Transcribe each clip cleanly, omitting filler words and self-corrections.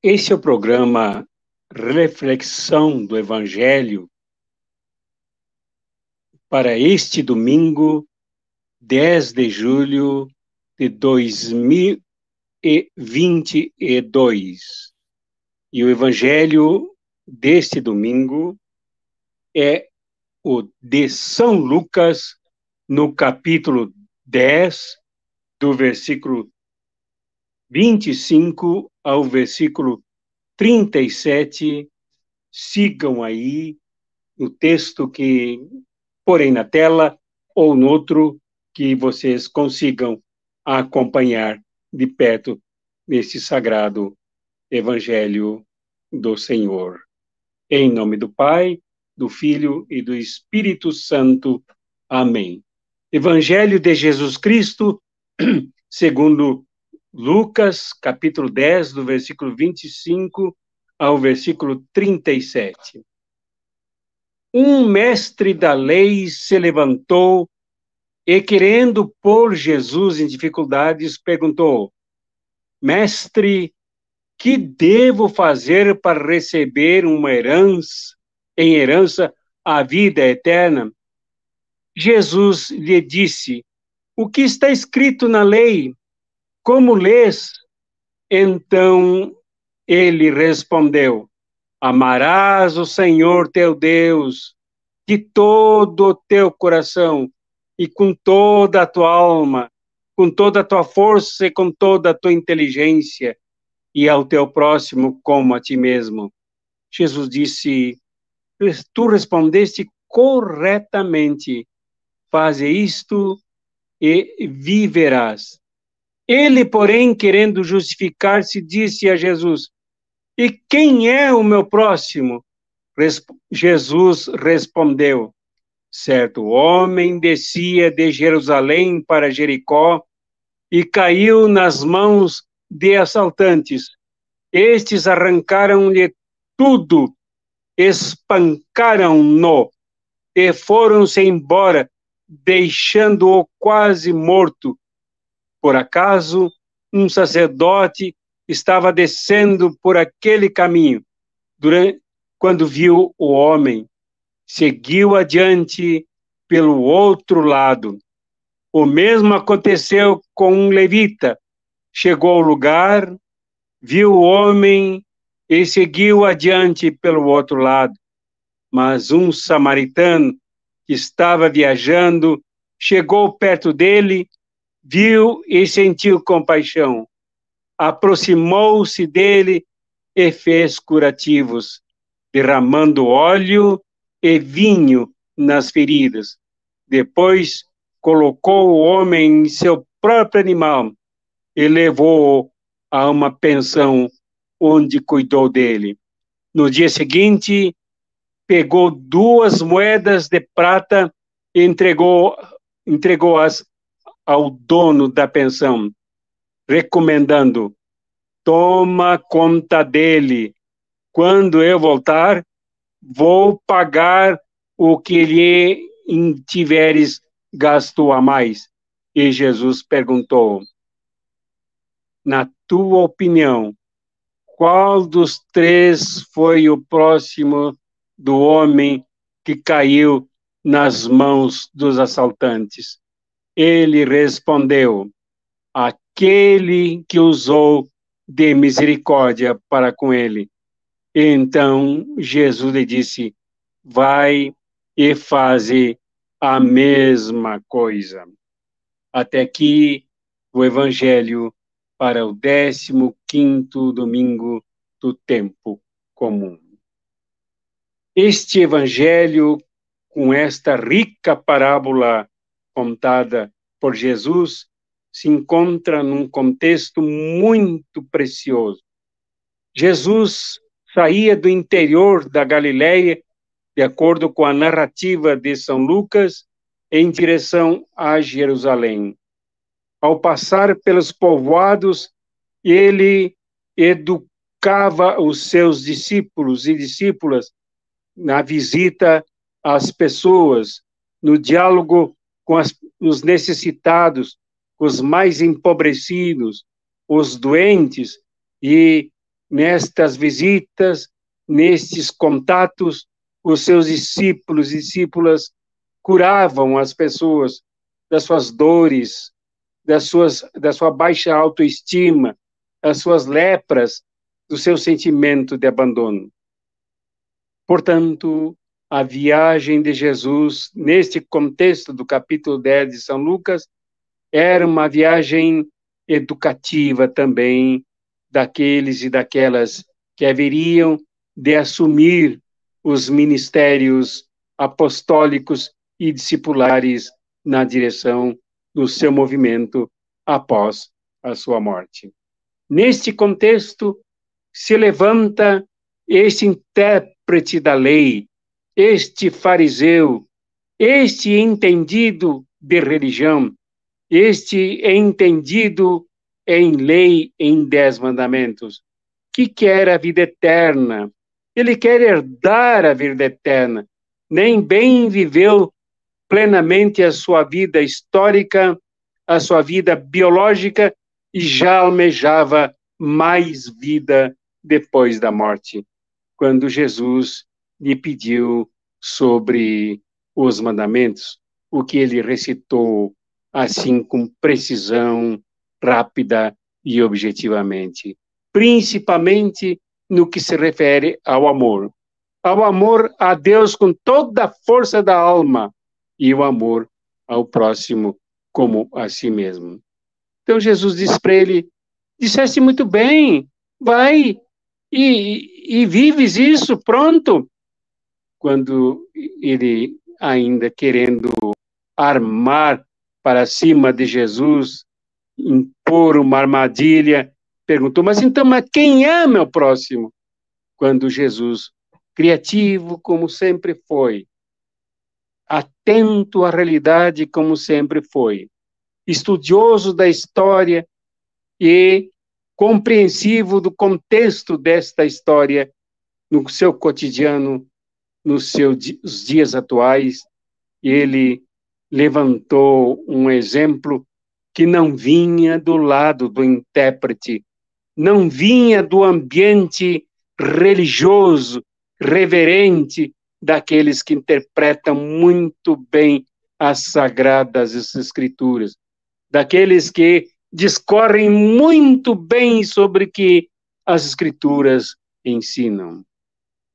Esse é o programa Reflexão do Evangelho para este domingo, 10 de julho de 2022. E o Evangelho deste domingo é o de São Lucas, no capítulo 10, do versículo 25 ao versículo 37. Sigam aí o texto que porém na tela ou no outro que vocês consigam acompanhar de perto nesse sagrado Evangelho do Senhor. Em nome do Pai, do Filho e do Espírito Santo. Amém. Evangelho de Jesus Cristo, segundo Lucas, capítulo 10, do versículo 25 ao versículo 37. Um mestre da lei se levantou e, querendo pôr Jesus em dificuldades, perguntou: Mestre, que devo fazer para receber em herança a vida eterna? Jesus lhe disse: O que está escrito na lei? Como lês? Então ele respondeu: Amarás o Senhor teu Deus de todo o teu coração e com toda a tua alma, com toda a tua força e com toda a tua inteligência, e ao teu próximo como a ti mesmo. Jesus disse: Tu respondeste corretamente, faze isto e viverás. Ele, porém, querendo justificar-se, disse a Jesus: E quem é o meu próximo? Jesus respondeu: Certo homem descia de Jerusalém para Jericó e caiu nas mãos de assaltantes. Estes arrancaram-lhe tudo, espancaram-no e foram-se embora, deixando-o quase morto. Por acaso, um sacerdote estava descendo por aquele caminho. Quando viu o homem, seguiu adiante pelo outro lado. O mesmo aconteceu com um levita. Chegou ao lugar, viu o homem e seguiu adiante pelo outro lado. Mas um samaritano que estava viajando chegou perto dele, viu e sentiu compaixão. Aproximou-se dele e fez curativos, derramando óleo e vinho nas feridas. Depois colocou o homem em seu próprio animal e levou-o a uma pensão onde cuidou dele. No dia seguinte, pegou 2 moedas de prata e entregou-as ao dono da pensão, recomendando: Toma conta dele. Quando eu voltar, vou pagar o que lhe tiveres gasto a mais. E Jesus perguntou: Na tua opinião, qual dos 3 foi o próximo do homem que caiu nas mãos dos assaltantes? Ele respondeu: Aquele que usou de misericórdia para com ele. Então Jesus lhe disse: Vai e faze a mesma coisa. Até aqui o Evangelho para o 15º domingo do tempo comum. Este Evangelho, com esta rica parábola contada por Jesus, se encontra num contexto muito precioso. Jesus saía do interior da Galileia, de acordo com a narrativa de São Lucas, em direção a Jerusalém. Ao passar pelos povoados, ele educava os seus discípulos e discípulas na visita às pessoas, no diálogo com os necessitados, os mais empobrecidos, os doentes, e nestas visitas, nestes contatos, os seus discípulos e discípulas curavam as pessoas das suas dores, da sua baixa autoestima, das suas lepras, do seu sentimento de abandono. Portanto, a viagem de Jesus, neste contexto do capítulo 10 de São Lucas, era uma viagem educativa também daqueles e daquelas que haveriam de assumir os ministérios apostólicos e discipulares na direção do seu movimento após a sua morte. Neste contexto, se levanta este intérprete da lei, este fariseu, este entendido de religião, este entendido em lei, em 10 mandamentos, que quer a vida eterna. Ele quer herdar a vida eterna. Nem bem viveu plenamente a sua vida histórica, a sua vida biológica, e já almejava mais vida depois da morte, quando Jesus lhe pediu sobre os mandamentos, o que ele recitou assim com precisão, rápida e objetivamente, principalmente no que se refere ao amor a Deus com toda a força da alma e o amor ao próximo como a si mesmo. Então Jesus disse para ele: disseste muito bem, vai e vives isso, pronto. Quando ele, ainda querendo armar para cima de Jesus, impor uma armadilha, perguntou: mas então, quem é meu próximo? Quando Jesus, criativo como sempre foi, atento à realidade como sempre foi, estudioso da história e compreensivo do contexto desta história no seu cotidiano, nos seus dias atuais, ele levantou um exemplo que não vinha do lado do intérprete, não vinha do ambiente religioso, reverente, daqueles que interpretam muito bem as sagradas escrituras, daqueles que discorrem muito bem sobre o que as escrituras ensinam,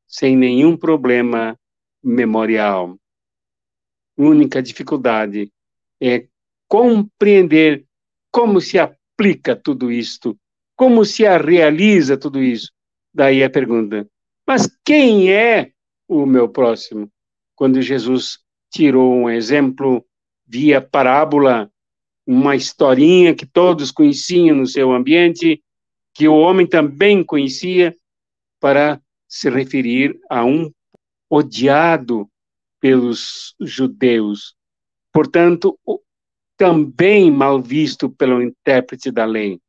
sem nenhum problema memorial. A única dificuldade é compreender como se aplica tudo isto, como se realiza tudo isso. Daí a pergunta: mas quem é o meu próximo? Quando Jesus tirou um exemplo via parábola, uma historinha que todos conheciam no seu ambiente, que o homem também conhecia, para se referir a um odiado pelos judeus, portanto, também mal visto pelo intérprete da lei.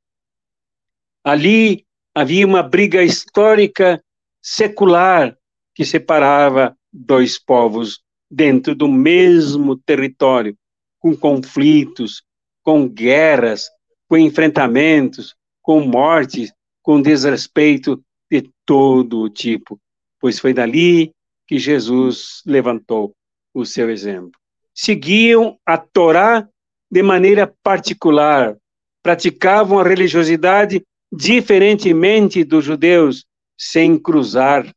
Ali havia uma briga histórica secular que separava dois povos dentro do mesmo território, com conflitos, com guerras, com enfrentamentos, com mortes, com desrespeito de todo o tipo, pois foi dali que Jesus levantou o seu exemplo. Seguiam a Torá de maneira particular, praticavam a religiosidade diferentemente dos judeus, sem cruzar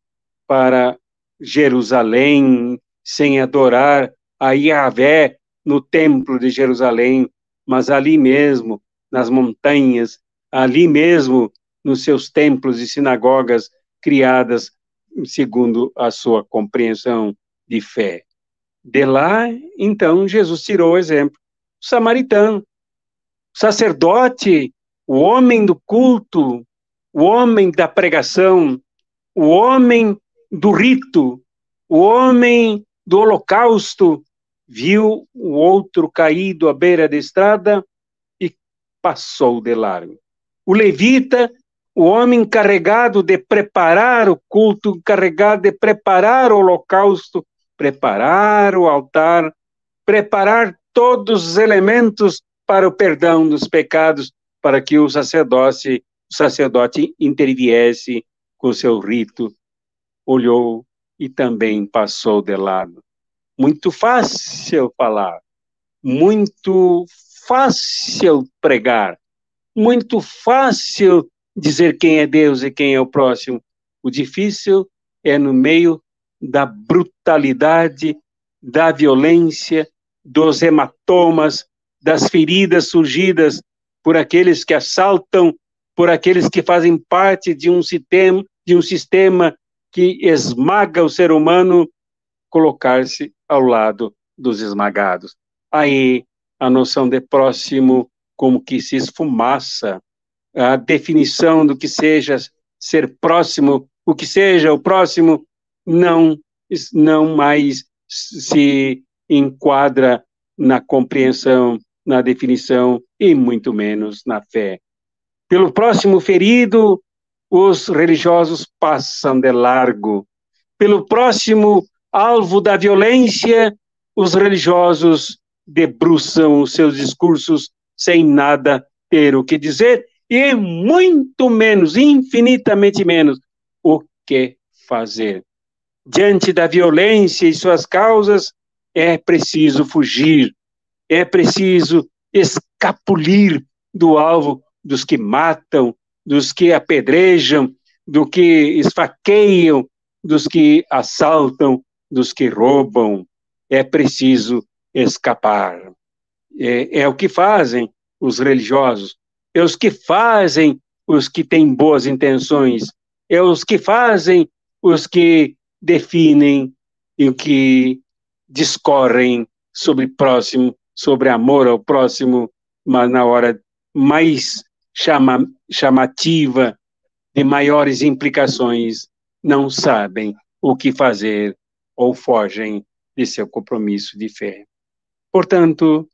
para Jerusalém, sem adorar a Yahvé no templo de Jerusalém, mas ali mesmo, nas montanhas, ali mesmo, nos seus templos e sinagogas criadas segundo a sua compreensão de fé. De lá, então, Jesus tirou o exemplo. O samaritano, o sacerdote, o homem do culto, o homem da pregação, o homem do rito, o homem do holocausto, viu o outro caído à beira da estrada e passou de largo. O levita, o homem encarregado de preparar o culto, encarregado de preparar o holocausto, preparar o altar, preparar todos os elementos para o perdão dos pecados, para que o sacerdote interviesse com seu rito, olhou e também passou de lado. Muito fácil falar, muito fácil pregar, muito fácil dizer quem é Deus e quem é o próximo. O difícil é no meio da brutalidade, da violência, dos hematomas, das feridas surgidas por aqueles que assaltam, por aqueles que fazem parte de um sistema que esmaga o ser humano, colocar-se ao lado dos esmagados. Aí a noção de próximo como que se esfumaça, a definição do que seja ser próximo, o que seja o próximo, não mais se enquadra na compreensão, na definição e muito menos na fé. Pelo próximo ferido, os religiosos passam de largo. Pelo próximo alvo da violência, os religiosos debruçam os seus discursos sem nada ter o que dizer e muito menos, infinitamente menos, o que fazer. Diante da violência e suas causas, é preciso fugir, é preciso escapulir do alvo dos que matam, dos que apedrejam, do que esfaqueiam, dos que assaltam, dos que roubam. É preciso escapar. É o que fazem os religiosos, é os que fazem os que têm boas intenções, é os que fazem os que definem e o que discorrem sobre próximo, sobre amor ao próximo, mas na hora mais chamativa, de maiores implicações, não sabem o que fazer ou fogem de seu compromisso de fé. Portanto,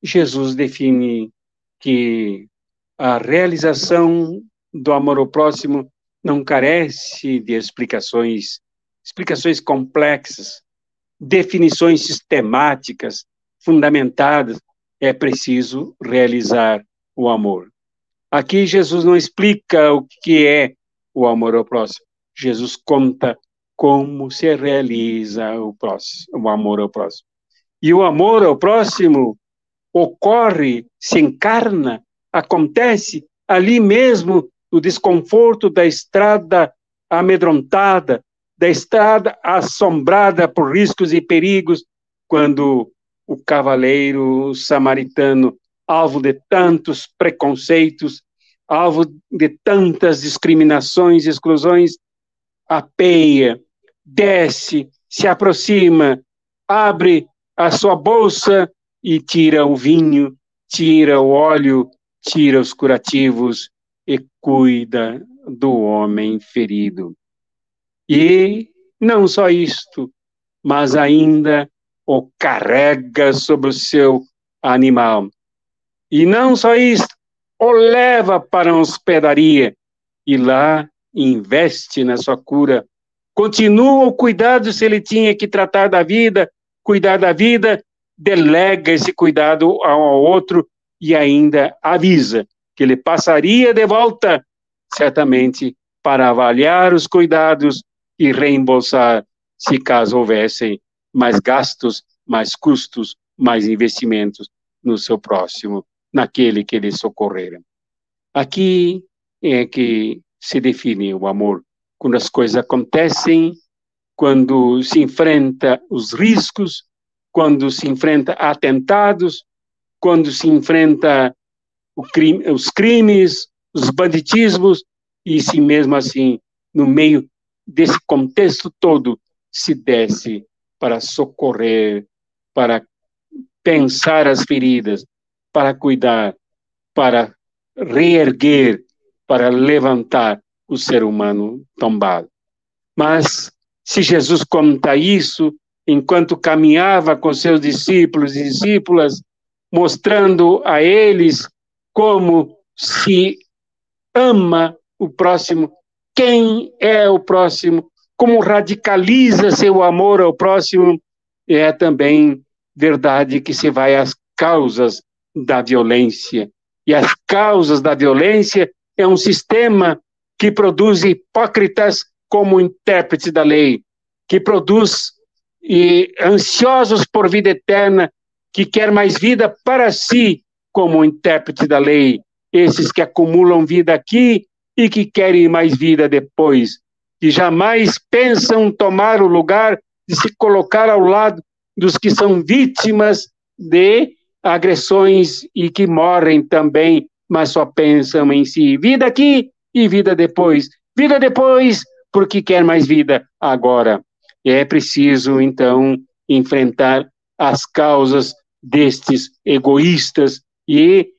Jesus define que a realização do amor ao próximo não carece de explicações complexas, definições sistemáticas, fundamentadas. É preciso realizar o amor. Aqui Jesus não explica o que é o amor ao próximo. Jesus conta como se realiza o amor ao próximo. E o amor ao próximo ocorre, se encarna, acontece ali mesmo no desconforto da estrada amedrontada, da estrada assombrada por riscos e perigos, quando o cavaleiro samaritano, alvo de tantos preconceitos, alvo de tantas discriminações e exclusões, apeia, desce, se aproxima, abre a sua bolsa e tira o vinho, tira o óleo, tira os curativos e cuida do homem ferido. E não só isto, mas ainda o carrega sobre o seu animal. E não só isto, o leva para uma hospedaria e lá investe na sua cura. Continua o cuidado se ele tinha que tratar da vida, cuidar da vida, delega esse cuidado ao outro e ainda avisa que ele passaria de volta, certamente, para avaliar os cuidados e reembolsar, se caso houvessem mais gastos, mais custos, mais investimentos no seu próximo, naquele que ele socorrera. Aqui é que se define o amor, quando as coisas acontecem, quando se enfrenta os riscos, quando se enfrenta atentados, quando se enfrenta os crimes, os banditismos, e se mesmo assim, no meio desse contexto todo, se desce para socorrer, para pensar as feridas, para cuidar, para reerguer, para levantar o ser humano tombado. Mas se Jesus conta isso enquanto caminhava com seus discípulos e discípulas, mostrando a eles como se ama o próximo, quem é o próximo, como radicaliza seu amor ao próximo, é também verdade que se vai às causas da violência. E as causas da violência é um sistema que produz hipócritas como intérpretes da lei, que produz ansiosos por vida eterna, que quer mais vida para si como intérprete da lei, esses que acumulam vida aqui e que querem mais vida depois, que jamais pensam tomar o lugar de se colocar ao lado dos que são vítimas de agressões e que morrem também, mas só pensam em si. Vida aqui e vida depois. Vida depois, porque quer mais vida agora. É preciso, então, enfrentar as causas destes egoístas e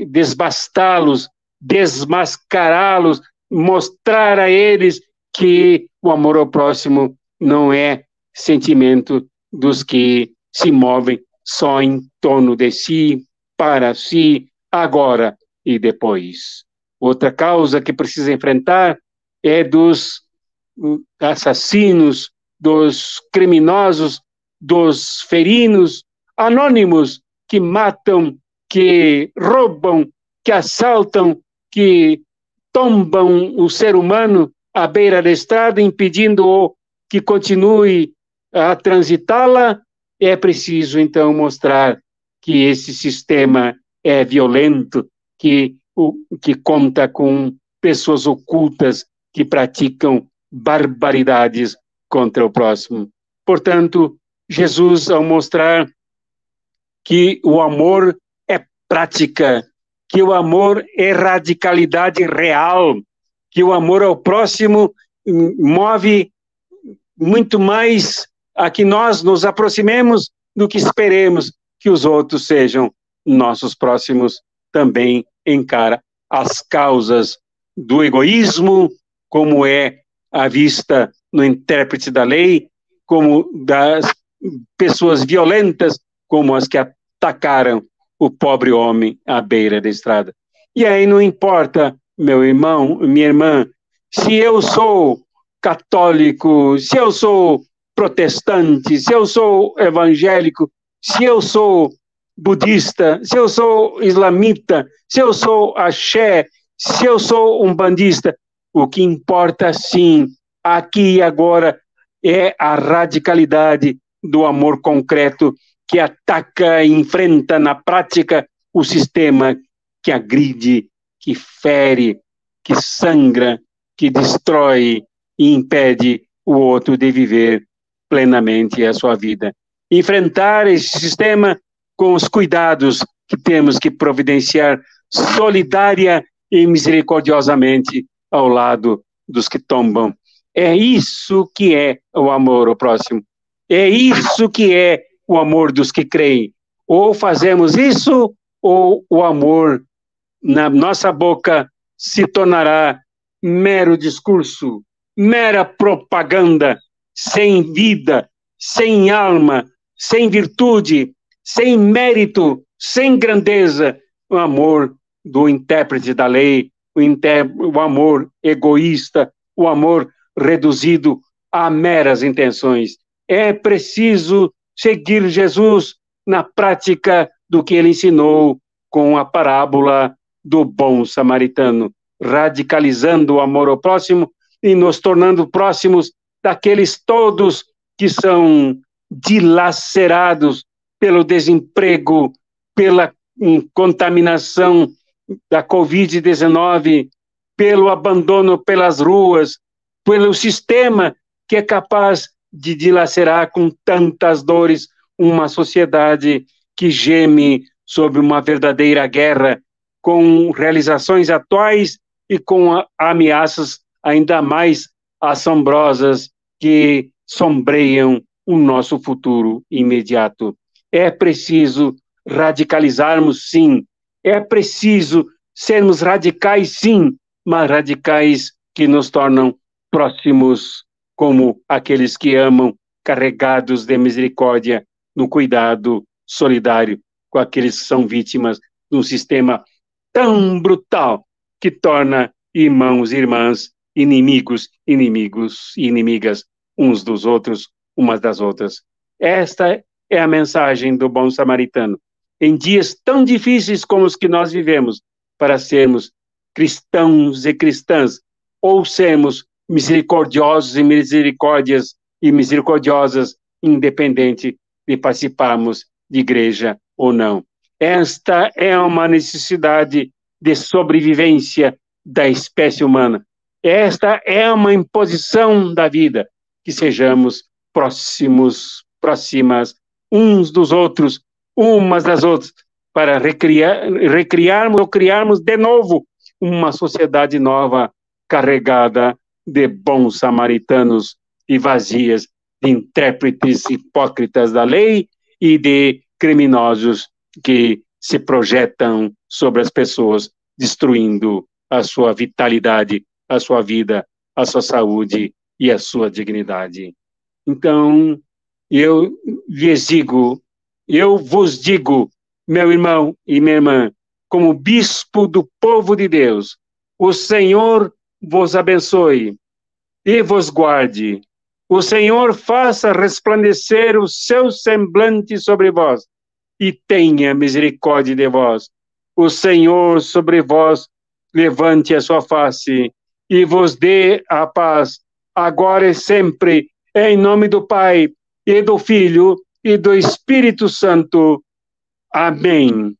desbastá-los, desmascará-los, mostrar a eles que o amor ao próximo não é sentimento dos que se movem só em torno de si, para si, agora e depois. Outra causa que precisa enfrentar é dos assassinos, dos criminosos, dos ferinos anônimos que matam, que roubam, que assaltam, que tombam o ser humano à beira da estrada, impedindo-o que continue a transitá-la. É preciso, então, mostrar que esse sistema é violento, que conta com pessoas ocultas que praticam barbaridades contra o próximo. Portanto, Jesus, ao mostrar que o amor é prática, que o amor é radicalidade real, que o amor ao próximo move muito mais a que nós nos aproximemos do que esperemos que os outros sejam nossos próximos, também encara as causas do egoísmo, como é a vista no intérprete da lei, como das pessoas violentas, como as que atacaram o pobre homem à beira da estrada. E aí não importa, meu irmão, minha irmã, se eu sou católico, se eu sou protestante, se eu sou evangélico, se eu sou budista, se eu sou islamita, se eu sou axé, se eu sou umbandista, o que importa sim, aqui e agora, é a radicalidade do amor concreto que ataca e enfrenta na prática o sistema que agride, que fere, que sangra, que destrói e impede o outro de viver plenamente a sua vida. Enfrentar esse sistema com os cuidados que temos que providenciar solidária e misericordiosamente ao lado dos que tombam. É isso que é o amor ao próximo. É isso que é o amor dos que creem. Ou fazemos isso, ou o amor na nossa boca se tornará mero discurso, mera propaganda, sem vida, sem alma, sem virtude, sem mérito, sem grandeza. O amor do intérprete da lei, o amor egoísta, o amor reduzido a meras intenções. É preciso seguir Jesus na prática do que ele ensinou com a parábola do bom samaritano, radicalizando o amor ao próximo e nos tornando próximos daqueles todos que são dilacerados pelo desemprego, pela contaminação da Covid-19, pelo abandono pelas ruas, pelo sistema que é capaz de dilacerar com tantas dores uma sociedade que geme sobre uma verdadeira guerra, com realizações atuais e com ameaças ainda mais assombrosas que sombreiam o nosso futuro imediato. É preciso radicalizarmos, sim. É preciso sermos radicais, sim, mas radicais que nos tornam próximos, como aqueles que amam, carregados de misericórdia, no cuidado solidário com aqueles que são vítimas de um sistema tão brutal que torna irmãos e irmãs inimigos e inimigas uns dos outros, umas das outras. Esta é a mensagem do bom samaritano. Em dias tão difíceis como os que nós vivemos, para sermos cristãos e cristãs, ou sermos misericordiosos e misericordiosas, independente de participarmos de igreja ou não. Esta é uma necessidade de sobrevivência da espécie humana. Esta é uma imposição da vida, que sejamos próximas uns dos outros, umas das outras, para recriarmos ou criarmos de novo uma sociedade nova, carregada de bons samaritanos e vazias de intérpretes hipócritas da lei e de criminosos que se projetam sobre as pessoas, destruindo a sua vitalidade, a sua vida, a sua saúde e a sua dignidade. Então, eu vos digo, meu irmão e minha irmã, como bispo do povo de Deus, o Senhor vos abençoe e vos guarde. O Senhor faça resplandecer o seu semblante sobre vós e tenha misericórdia de vós. O Senhor sobre vós levante a sua face e vos dê a paz, agora e sempre, em nome do Pai, e do Filho, e do Espírito Santo. Amém.